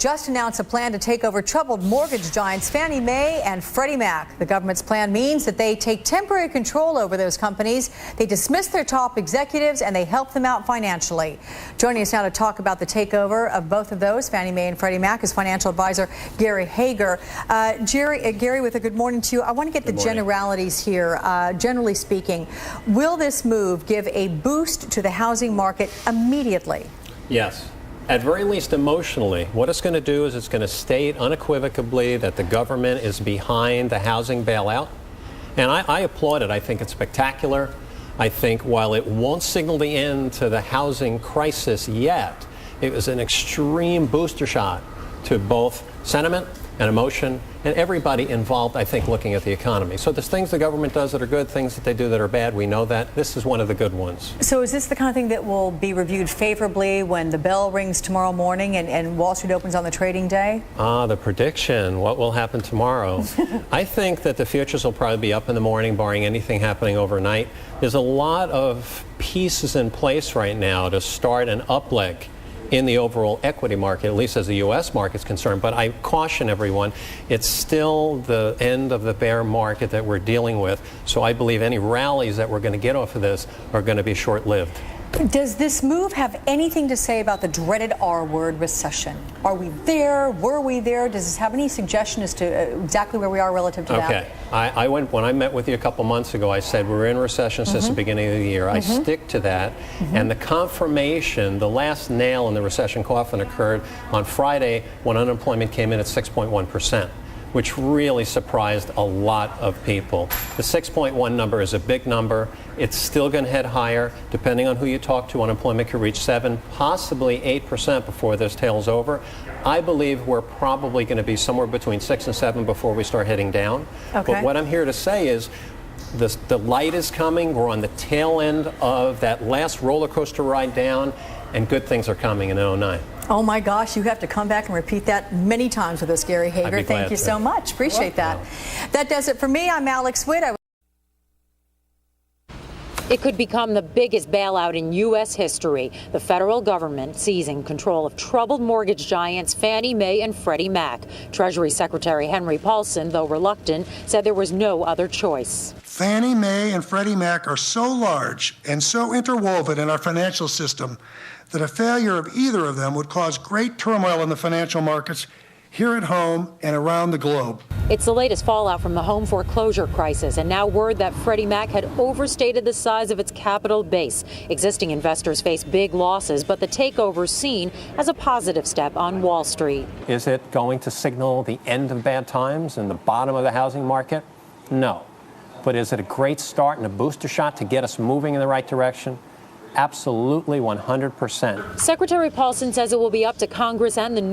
Just announced a plan to take over troubled mortgage giants Fannie Mae and Freddie Mac. The government's plan means that they take temporary control over those companies. They dismiss their top executives and they help them out financially. Joining us now to talk about the takeover of both of those, Fannie Mae and Freddie Mac, is financial advisor Gary Hager. Gary, with a good morning to you. I want to get the generalities here. Generally speaking, will this move give a boost to the housing market immediately? Yes. At very least emotionally. What it's going to do is it's going to state unequivocally that the government is behind the housing bailout. And I applaud it. I think it's spectacular. I think while it won't signal the end to the housing crisis yet, it was an extreme booster shot to both sentiment and emotion and everybody involved, I think, looking at the economy. So there's things the government does that are good, things that they do that are bad. We know that. This is one of the good ones. So is this the kind of thing that will be reviewed favorably when the bell rings tomorrow morning and Wall Street opens on the trading day? The prediction, what will happen tomorrow? I think that the futures will probably be up in the morning, barring anything happening overnight. There's a lot of pieces in place right now to start an upleg in the overall equity market, at least as the U.S. market is concerned. But I caution everyone, it's still the end of the bear market that we're dealing with. So I believe any rallies that we're going to get off of this are going to be short-lived. Does this move have anything to say about the dreaded R word, recession? Are we there? Were we there? Does this have any suggestion as to exactly where we are relative to that? Okay. When I met with you a couple months ago, I said we're in recession since the beginning of the year. I stick to that. And the confirmation, the last nail in the recession coffin occurred on Friday when unemployment came in at 6.1%. which really surprised a lot of people. The 6.1 number is a big number. It's still going to head higher. Depending on who you talk to, unemployment could reach 7, possibly 8% before this tail's over. I believe we're probably going to be somewhere between 6 and 7 before we start heading down. Okay. But what I'm here to say is the light is coming. We're on the tail end of that last roller coaster ride down, and good things are coming in 2009. Oh my gosh, you have to come back and repeat that many times with us, Gary Hager. Thank you so much. Appreciate that. That does it for me. I'm Alex Witt. It could become the biggest bailout in U.S. history. The federal government seizing control of troubled mortgage giants Fannie Mae and Freddie Mac. Treasury Secretary Henry Paulson, though reluctant, said there was no other choice. Fannie Mae and Freddie Mac are so large and so interwoven in our financial system that a failure of either of them would cause great turmoil in the financial markets here at home and around the globe. It's the latest fallout from the home foreclosure crisis, and now word that Freddie Mac had overstated the size of its capital base. Existing investors face big losses, but the takeover is seen as a positive step on Wall Street. Is it going to signal the end of bad times and the bottom of the housing market? No. But is it a great start and a booster shot to get us moving in the right direction? Absolutely, 100%. Secretary Paulson says it will be up to Congress and the